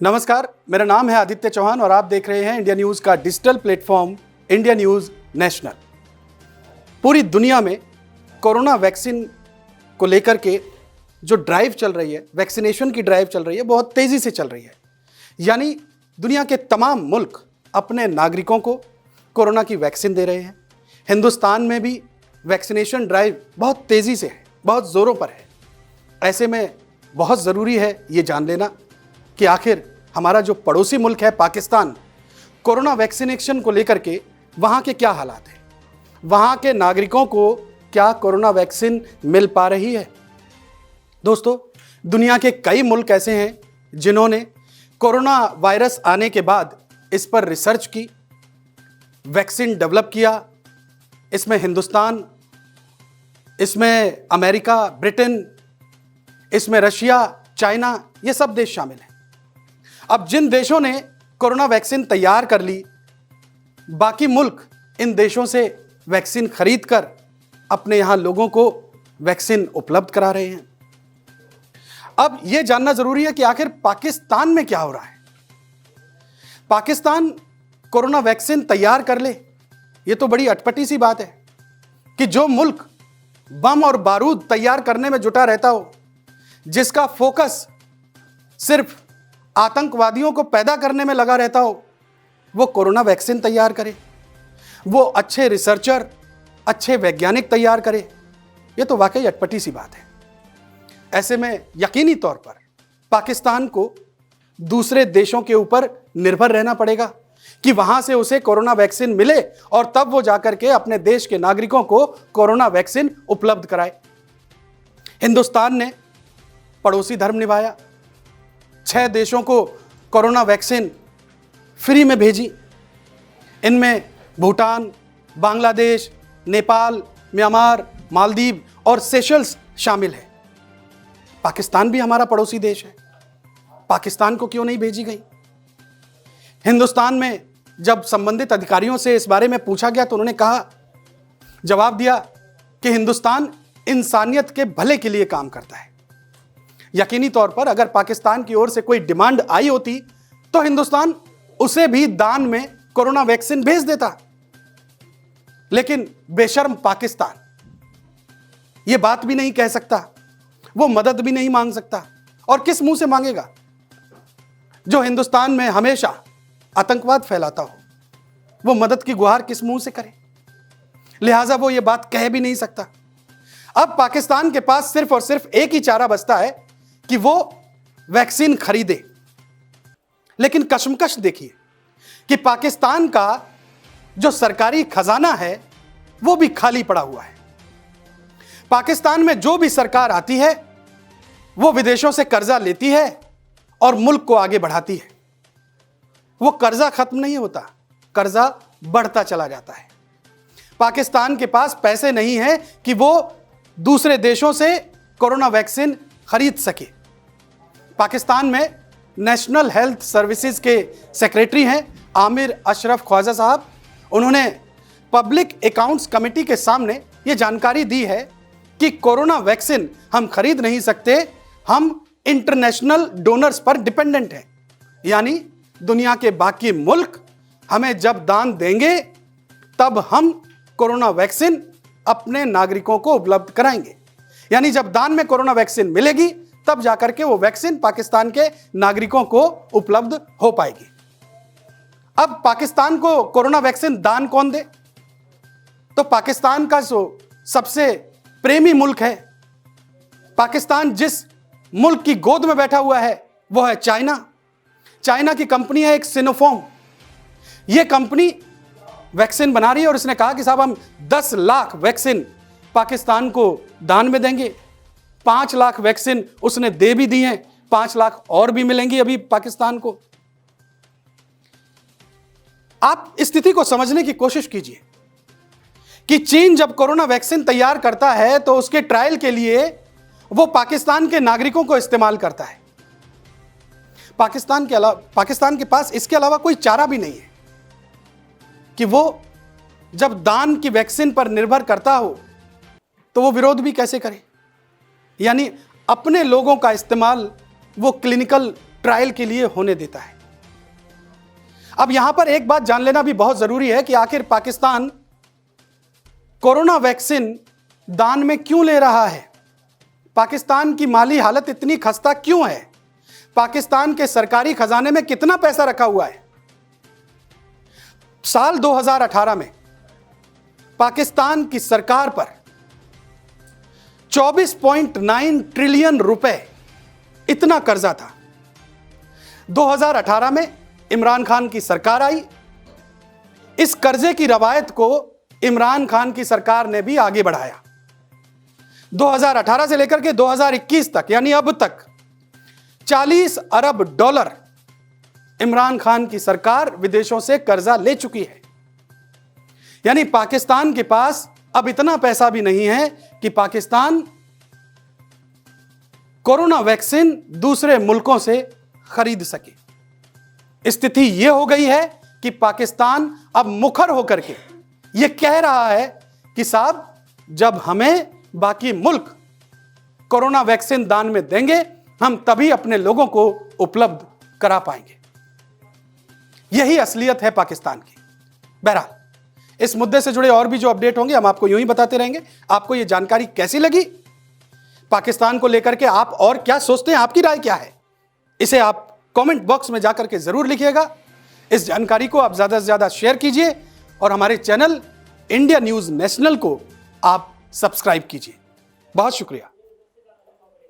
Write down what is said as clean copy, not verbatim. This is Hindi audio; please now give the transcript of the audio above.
नमस्कार, मेरा नाम है आदित्य चौहान और आप देख रहे हैं इंडिया न्यूज़ का digital platform India news national. पूरी दुनिया में कोरोना वैक्सीन को लेकर के जो ड्राइव चल रही है, वैक्सीनेशन की ड्राइव चल रही है, बहुत तेज़ी से चल रही है। यानी दुनिया के तमाम मुल्क अपने नागरिकों को कोरोना की वैक्सीन दे रहे हैं। हिंदुस्तान में भी वैक्सीनेशन ड्राइव बहुत तेज़ी से है, बहुत ज़ोरों पर है। ऐसे में बहुत ज़रूरी है ये जान लेना कि आखिर हमारा जो पड़ोसी मुल्क है पाकिस्तान, कोरोना वैक्सीनेशन को लेकर के वहाँ के क्या हालात हैं, वहाँ के नागरिकों को क्या कोरोना वैक्सीन मिल पा रही है। दोस्तों, दुनिया के कई मुल्क ऐसे हैं जिन्होंने कोरोना वायरस आने के बाद इस पर रिसर्च की, वैक्सीन डेवलप किया। इसमें हिंदुस्तान, इसमें अमेरिका, ब्रिटेन, इसमें रशिया, चाइना, ये सब देश शामिल हैं। अब जिन देशों ने कोरोना वैक्सीन तैयार कर ली, बाकी मुल्क इन देशों से वैक्सीन खरीद कर अपने यहाँ लोगों को वैक्सीन उपलब्ध करा रहे हैं। अब यह जानना जरूरी है कि आखिर पाकिस्तान में क्या हो रहा है। पाकिस्तान कोरोना वैक्सीन तैयार कर ले, यह तो बड़ी अटपटी सी बात है कि जो मुल्क बम और बारूद तैयार करने में जुटा रहता हो, जिसका फोकस सिर्फ आतंकवादियों को पैदा करने में लगा रहता हो, वो कोरोना वैक्सीन तैयार करे, वो अच्छे रिसर्चर, अच्छे वैज्ञानिक तैयार करे। ये तो वाकई अटपटी सी बात है। ऐसे में यकीनी तौर पर पाकिस्तान को दूसरे देशों के ऊपर निर्भर रहना पड़ेगा कि वहां से उसे कोरोना वैक्सीन मिले और तब वो जाकर के अपने देश के नागरिकों को कोरोना वैक्सीन उपलब्ध कराए। हिंदुस्तान ने पड़ोसी धर्म निभाया, 6 देशों को कोरोना वैक्सीन फ्री में भेजी। इनमें भूटान, बांग्लादेश, नेपाल, म्यांमार, मालदीव और सेशल्स शामिल है। पाकिस्तान भी हमारा पड़ोसी देश है, पाकिस्तान को क्यों नहीं भेजी गई। हिंदुस्तान में जब संबंधित अधिकारियों से इस बारे में पूछा गया तो उन्होंने जवाब दिया कि हिंदुस्तान इंसानियत के भले के लिए काम करता है। यकीनी तौर पर अगर पाकिस्तान की ओर से कोई डिमांड आई होती तो हिंदुस्तान उसे भी दान में कोरोना वैक्सीन भेज देता, लेकिन बेशर्म पाकिस्तान यह बात भी नहीं कह सकता, वो मदद भी नहीं मांग सकता। और किस मुंह से मांगेगा जो हिंदुस्तान में हमेशा आतंकवाद फैलाता हो, वो मदद की गुहार किस मुंह से करे। लिहाजा वो ये बात कह भी नहीं सकता। अब पाकिस्तान के पास सिर्फ और सिर्फ एक ही चारा बचता है कि वो वैक्सीन खरीदे। लेकिन कशमकश देखिए कि पाकिस्तान का जो सरकारी खजाना है वो भी खाली पड़ा हुआ है। पाकिस्तान में जो भी सरकार आती है वो विदेशों से कर्जा लेती है और मुल्क को आगे बढ़ाती है। वो कर्जा खत्म नहीं होता, कर्जा बढ़ता चला जाता है। पाकिस्तान के पास पैसे नहीं है कि वो दूसरे देशों से कोरोना वैक्सीन खरीद सके। पाकिस्तान में नेशनल हेल्थ सर्विसेज के सेक्रेटरी हैं आमिर अशरफ ख्वाजा साहब। उन्होंने पब्लिक अकाउंट्स कमेटी के सामने ये जानकारी दी है कि कोरोना वैक्सीन हम खरीद नहीं सकते, हम इंटरनेशनल डोनर्स पर डिपेंडेंट हैं। यानी दुनिया के बाकी मुल्क हमें जब दान देंगे तब हम कोरोना वैक्सीन अपने नागरिकों को उपलब्ध कराएंगे। यानी जब दान में कोरोना वैक्सीन मिलेगी तब जाकर के वो वैक्सीन पाकिस्तान के नागरिकों को उपलब्ध हो पाएगी। अब पाकिस्तान को कोरोना वैक्सीन दान कौन दे? तो पाकिस्तान का जो सबसे प्रेमी मुल्क है, पाकिस्तान जिस मुल्क की गोद में बैठा हुआ है वो है चाइना। चाइना की कंपनी है एक सिनोफार्म। ये कंपनी वैक्सीन बना रही है और इसने कहा कि साहब हम 10 लाख वैक्सीन पाकिस्तान को दान में देंगे। 5 लाख वैक्सीन उसने दे भी दी हैं, 5 लाख और भी मिलेंगी अभी पाकिस्तान को। आप स्थिति को समझने की कोशिश कीजिए कि चीन जब कोरोना वैक्सीन तैयार करता है तो उसके ट्रायल के लिए वो पाकिस्तान के नागरिकों को इस्तेमाल करता है। पाकिस्तान के पास इसके अलावा कोई चारा भी नहीं है कि वो जब दान की वैक्सीन पर निर्भर करता हो तो वो विरोध भी कैसे करे। यानी अपने लोगों का इस्तेमाल वो क्लिनिकल ट्रायल के लिए होने देता है। अब यहां पर एक बात जान लेना भी बहुत जरूरी है कि आखिर पाकिस्तान कोरोना वैक्सीन दान में क्यों ले रहा है। पाकिस्तान की माली हालत इतनी खस्ता क्यों है। पाकिस्तान के सरकारी खजाने में कितना पैसा रखा हुआ है। साल 2018 में पाकिस्तान की सरकार पर 24.9 ट्रिलियन रुपए इतना कर्जा था। 2018 में इमरान खान की सरकार आई। इस कर्जे की रवायत को इमरान खान की सरकार ने भी आगे बढ़ाया। 2018 से लेकर के 2021 तक यानी अब तक 40 अरब डॉलर इमरान खान की सरकार विदेशों से कर्जा ले चुकी है। यानी पाकिस्तान के पास अब इतना पैसा भी नहीं है कि पाकिस्तान कोरोना वैक्सीन दूसरे मुल्कों से खरीद सके। स्थिति यह हो गई है कि पाकिस्तान अब मुखर होकर के यह कह रहा है कि साहब जब हमें बाकी मुल्क कोरोना वैक्सीन दान में देंगे हम तभी अपने लोगों को उपलब्ध करा पाएंगे। यही असलियत है पाकिस्तान की। बहरहाल इस मुद्दे से जुड़े और भी जो अपडेट होंगे हम आपको यूं ही बताते रहेंगे। आपको यह जानकारी कैसी लगी, पाकिस्तान को लेकर के आप और क्या सोचते हैं, आपकी राय क्या है, इसे आप कमेंट बॉक्स में जाकर के जरूर लिखिएगा। इस जानकारी को आप ज्यादा से ज्यादा शेयर कीजिए और हमारे चैनल इंडिया न्यूज नेशनल को आप सब्सक्राइब कीजिए। बहुत शुक्रिया।